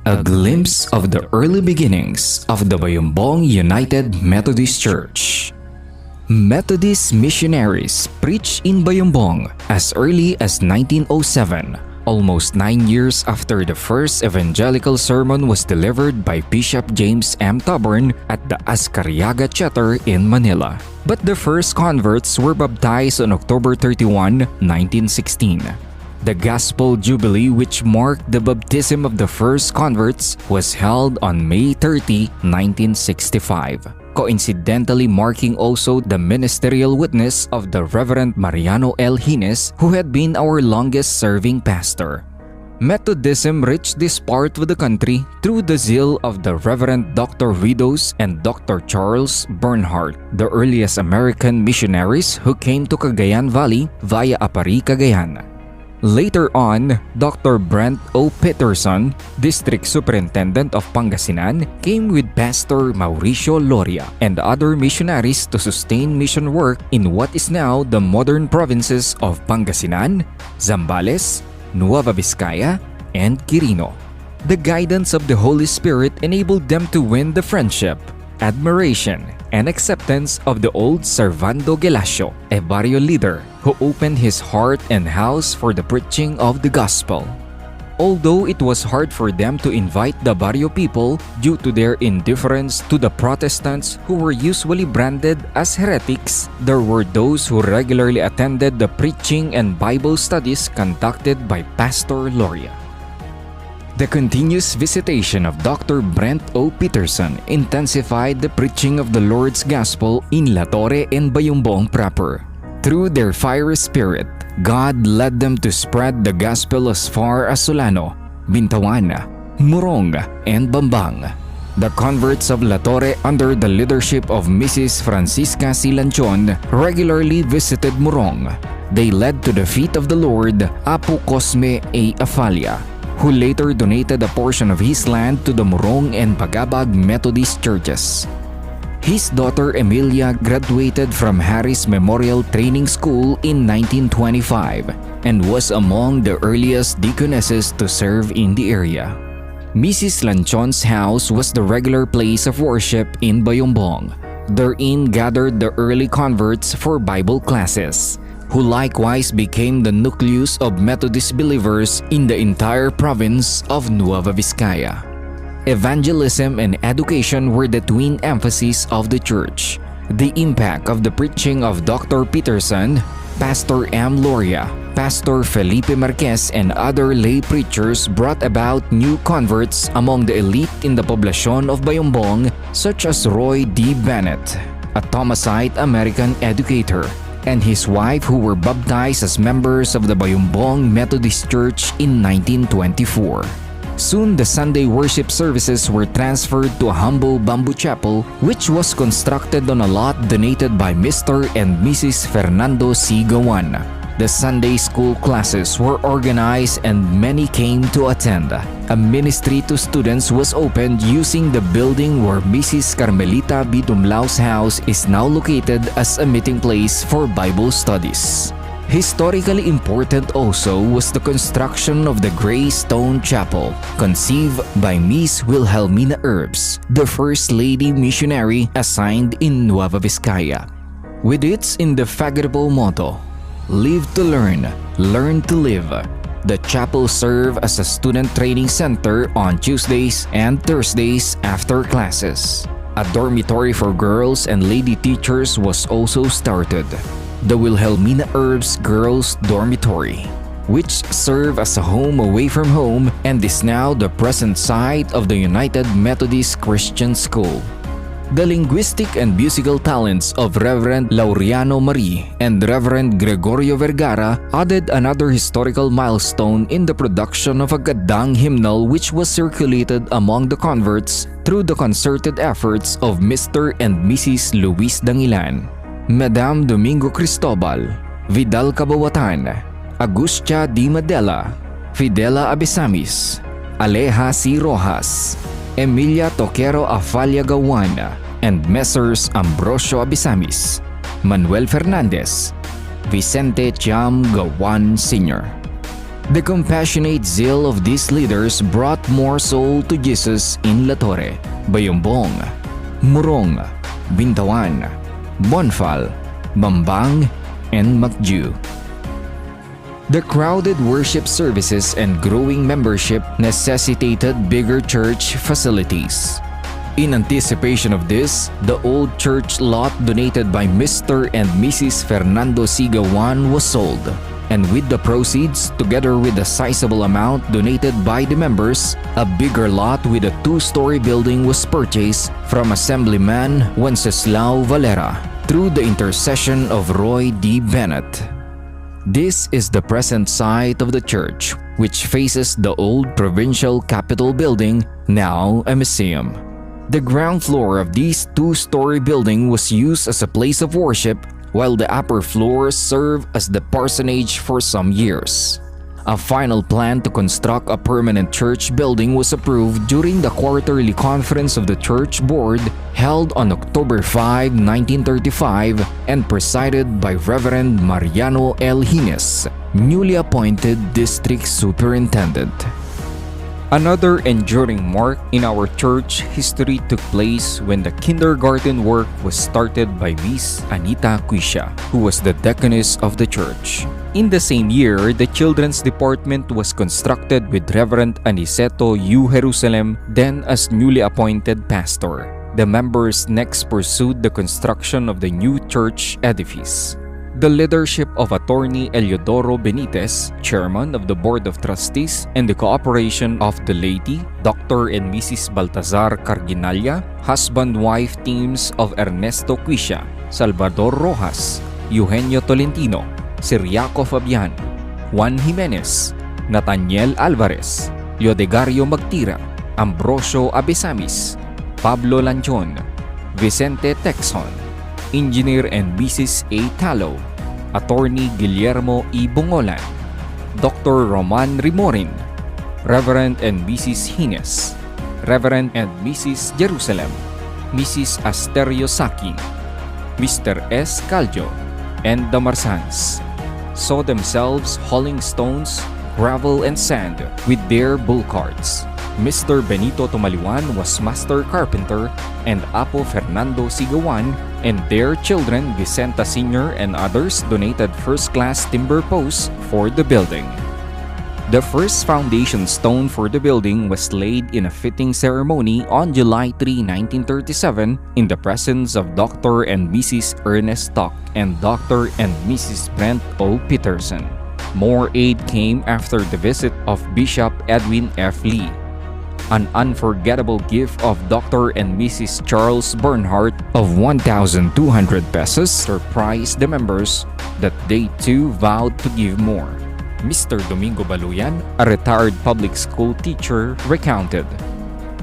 A glimpse of the early beginnings of the Bayombong United Methodist Church. Methodist missionaries preached in Bayombong as early as 1907, almost 9 years after the first evangelical sermon was delivered by Bishop James M. Taborn at the Ascariaga Theater in Manila. But the first converts were baptized on October 31, 1916. The Gospel Jubilee, which marked the baptism of the first converts, was held on May 30, 1965, coincidentally marking also the ministerial witness of the Reverend Mariano L. Hines, who had been our longest-serving pastor. Methodism reached this part of the country through the zeal of the Reverend Dr. Ridos and Dr. Charles Bernhardt, the earliest American missionaries who came to Cagayan Valley via Apari, Cagayan. Later on, Dr. Brent O. Peterson, District Superintendent of Pangasinan, came with Pastor Mauricio Loria and other missionaries to sustain mission work in what is now the modern provinces of Pangasinan, Zambales, Nueva Vizcaya, and Quirino. The guidance of the Holy Spirit enabled them to win the friendship, admiration, and acceptance of the old Servando Gelasio, a barrio leader who opened his heart and house for the preaching of the gospel. Although it was hard for them to invite the barrio people due to their indifference to the Protestants who were usually branded as heretics, there were those who regularly attended the preaching and Bible studies conducted by Pastor Loria. The continuous visitation of Dr. Brent O. Peterson intensified the preaching of the Lord's Gospel in La Torre and Bayombong proper. Through their fiery spirit, God led them to spread the gospel as far as Solano, Bintawan, Morong, and Bambang. The converts of La Torre under the leadership of Mrs. Francisca Silanchon regularly visited Morong. They led to the feet of the Lord Apu Cosme A. Afalia, who later donated a portion of his land to the Morong and Pagabag Methodist churches. His daughter Emilia graduated from Harris Memorial Training School in 1925 and was among the earliest deaconesses to serve in the area. Mrs. Lanchon's house was the regular place of worship in Bayombong. Therein gathered the early converts for Bible classes, who likewise became the nucleus of Methodist believers in the entire province of Nueva Vizcaya. Evangelism and education were the twin emphases of the church. The impact of the preaching of Dr. Peterson, Pastor M. Loria, Pastor Felipe Marquez, and other lay preachers brought about new converts among the elite in the poblacion of Bayombong, such as Roy D. Bennett, a Thomasite American educator, and his wife, who were baptized as members of the Bayombong Methodist Church in 1924. Soon, the Sunday worship services were transferred to a humble bamboo chapel which was constructed on a lot donated by Mr. and Mrs. Fernando C. Gawan. The Sunday school classes were organized and many came to attend. A ministry to students was opened using the building where Mrs. Carmelita B. Tumlao's house is now located as a meeting place for Bible studies. Historically important also was the construction of the Gray Stone Chapel, conceived by Miss Wilhelmina Herbs, the First Lady missionary assigned in Nueva Vizcaya. With its indefatigable motto, "Live to learn, learn to live," the chapel served as a student training center on Tuesdays and Thursdays after classes. A dormitory for girls and lady teachers was also started, the Wilhelmina Herbs Girls Dormitory, which served as a home away from home and is now the present site of the United Methodist Christian School. The linguistic and musical talents of Reverend Laureano Marie and Reverend Gregorio Vergara added another historical milestone in the production of a Gadang hymnal which was circulated among the converts through the concerted efforts of Mr. and Mrs. Luis Dangilan, Madam Domingo Cristobal, Vidal Cabawatan, Agustia Di Madela, Fidela Abesamis, Aleja C. Rojas, Emilia Toquero Afalia Gawan, and Messrs. Ambrosio Abesamis, Manuel Fernandez, Vicente Chiam Gawan Sr. The compassionate zeal of these leaders brought more soul to Jesus in La Torre, Bayombong, Murong, Bintawan, Bonfal, Bambang, and Macju. The crowded worship services and growing membership necessitated bigger church facilities. In anticipation of this, the old church lot donated by Mr. and Mrs. Fernando Sigawan was sold, and with the proceeds, together with a sizable amount donated by the members, a bigger lot with a two-story building was purchased from Assemblyman Wenceslao Valera through the intercession of Roy D. Bennett. This is the present site of the church, which faces the old provincial capitol building, now a museum. The ground floor of this two-story building was used as a place of worship, while the upper floors served as the parsonage for some years. A final plan to construct a permanent church building was approved during the quarterly conference of the church board held on October 5, 1935 and presided by Reverend Mariano L. Hines, newly appointed district superintendent. Another enduring mark in our church history took place when the kindergarten work was started by Miss Anita Quisha, who was the deaconess of the church. In the same year, the children's department was constructed with Reverend Aniceto U. Jerusalem, then as newly appointed pastor. The members next pursued the construction of the new church edifice. The leadership of Attorney Eliodoro Benitez, chairman of the Board of Trustees, and the cooperation of the laity, Dr. and Mrs. Baltazar Carginalla, husband-wife teams of Ernesto Quisha, Salvador Rojas, Eugenio Tolentino, Siriaco Fabian, Juan Jimenez, Nathaniel Alvarez, Leodegario Magtira, Ambrosio Abesamis, Pablo Lanchon, Vicente Texon, Engineer and Mrs. A. Talo, Attorney Guillermo E. Bungolan, Dr. Roman Rimorin, Reverend and Mrs. Hines, Reverend and Mrs. Jerusalem, Mrs. Asterio Saki, Mr. S. Caljo, and the Marsans saw themselves hauling stones, gravel, and sand with their bull carts. Mr. Benito Tumaliwan was master carpenter, and Apo Fernando Sigawan and their children Vicenta Sr. and others donated first-class timber posts for the building. The first foundation stone for the building was laid in a fitting ceremony on July 3, 1937 in the presence of Dr. and Mrs. Ernest Stock and Dr. and Mrs. Brent O. Peterson. More aid came after the visit of Bishop Edwin F. Lee. An unforgettable gift of Dr. and Mrs. Charles Bernhardt of 1,200 pesos surprised the members that they too vowed to give more. Mr. Domingo Baluyan, a retired public school teacher, recounted,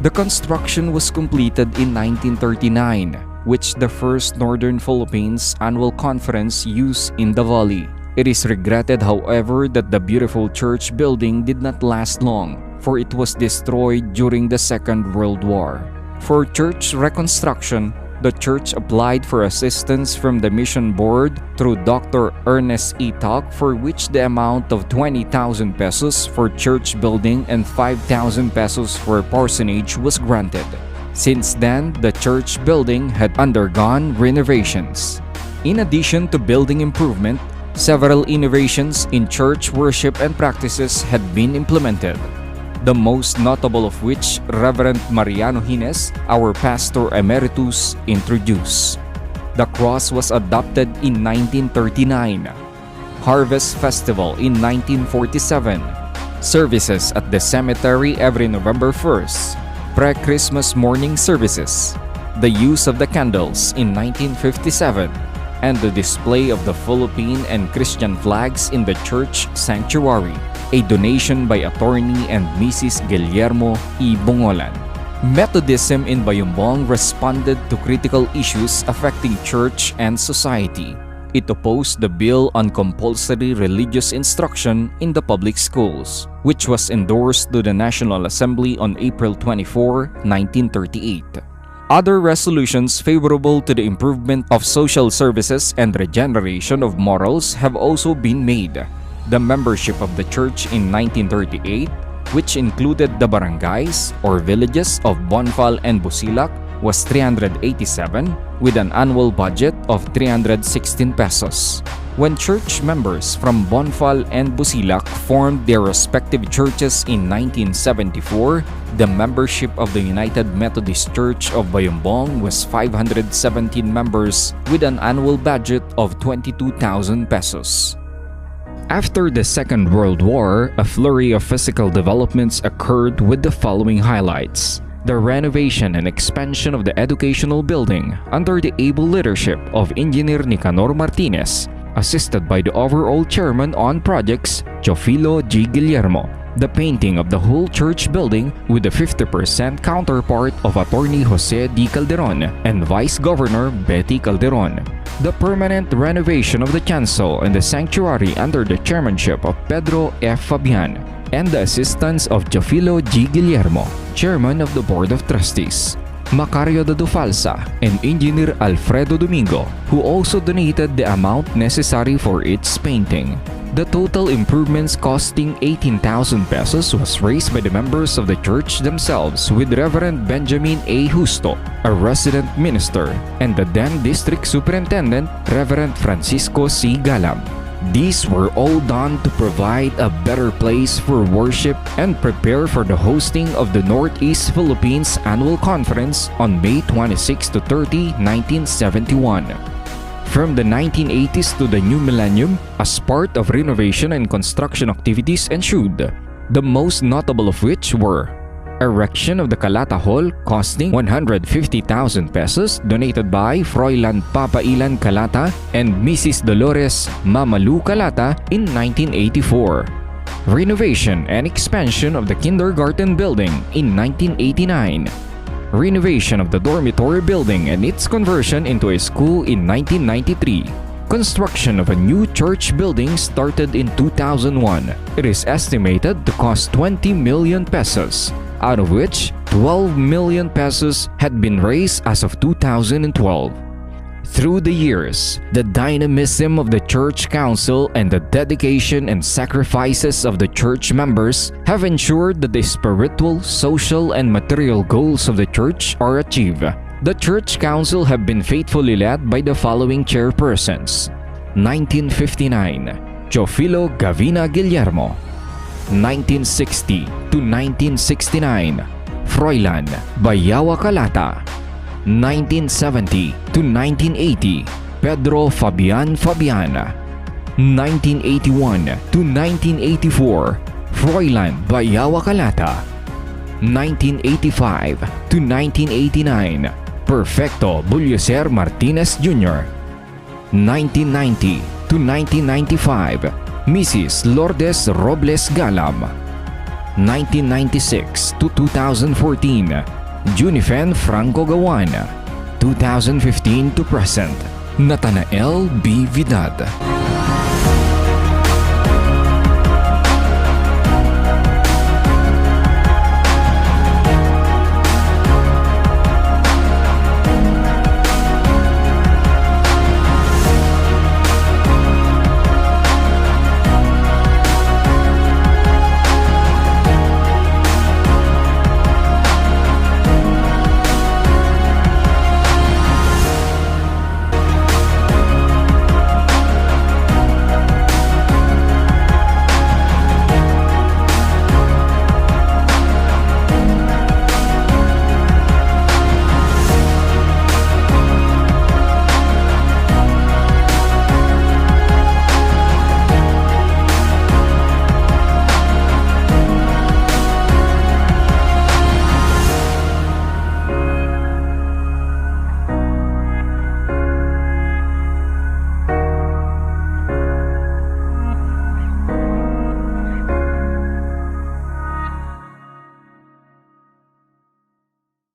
"The construction was completed in 1939, which the first Northern Philippines Annual Conference used in the valley. It is regretted, however, that the beautiful church building did not last long, for it was destroyed during the Second World War. For church reconstruction, the church applied for assistance from the Mission Board through Dr. Ernest E. Talk, for which the amount of 20,000 pesos for church building and 5,000 pesos for parsonage was granted. Since then, the church building had undergone renovations. In addition to building improvement, several innovations in church worship and practices had been implemented, the most notable of which Reverend Mariano Hines, our pastor emeritus, introduced. The cross was adopted in 1939, Harvest Festival in 1947, services at the cemetery every November 1st, pre-Christmas morning services, the use of the candles in 1957, and the display of the Philippine and Christian flags in the church sanctuary, a donation by Attorney and Mrs. Guillermo E. Bungolan. Methodism in Bayombong responded to critical issues affecting church and society. It opposed the bill on compulsory religious instruction in the public schools, which was endorsed to the National Assembly on April 24, 1938. Other resolutions favorable to the improvement of social services and regeneration of morals have also been made. The membership of the church in 1938, which included the barangays or villages of Bonfal and Busilak, was 387 with an annual budget of 316 pesos. When church members from Bonfal and Busilak formed their respective churches in 1974, the membership of the United Methodist Church of Bayombong was 517 members with an annual budget of 22,000 pesos. After the Second World War, a flurry of physical developments occurred with the following highlights. The renovation and expansion of the educational building under the able leadership of Engineer Nicanor Martinez, assisted by the overall chairman on projects, Teofilo G. Guillermo. The painting of the whole church building with the 50% counterpart of Attorney Jose D. Calderon and Vice Governor Betty Calderon. The permanent renovation of the chancel and the sanctuary under the chairmanship of Pedro F. Fabian and the assistance of Teofilo G. Guillermo, chairman of the Board of Trustees. Macario de Dufalsa and Engineer Alfredo Domingo, who also donated the amount necessary for its painting. The total improvements costing 18,000 pesos was raised by the members of the church themselves with Reverend Benjamin A. Justo, a resident minister, and the then district superintendent, Reverend Francisco C. Galam. These were all done to provide a better place for worship and prepare for the hosting of the Northeast Philippines Annual Conference on May 26 to 30, 1971. From the 1980s to the new millennium, as part of renovation and construction activities ensued, the most notable of which were erection of the Calata Hall costing 150,000 pesos donated by Froilan Papailan Calata and Mrs. Dolores Mamalu Calata in 1984. Renovation and expansion of the kindergarten building in 1989. Renovation of the dormitory building and its conversion into a school in 1993. Construction of a new church building started in 2001. It is estimated to cost 20 million pesos. Out of which 12 million pesos had been raised as of 2012. Through the years, the dynamism of the church council and the dedication and sacrifices of the church members have ensured that the spiritual, social, and material goals of the church are achieved. The church council have been faithfully led by the following chairpersons. 1959, Teofilo Gavina Guillermo. 1960 to 1969, Froilan Bayawa Calata. 1970 to 1980, Pedro Fabian Fabiana. 1981 to 1984, Froilan Bayawa Calata. 1985 to 1989, Perfecto Bulyoser Martinez Jr. 1990 to 1995, Mrs. Lourdes Robles Galam. 1996 to 2014, Junifen Franco Gawan. 2015 to present, Natanael B. Vidad.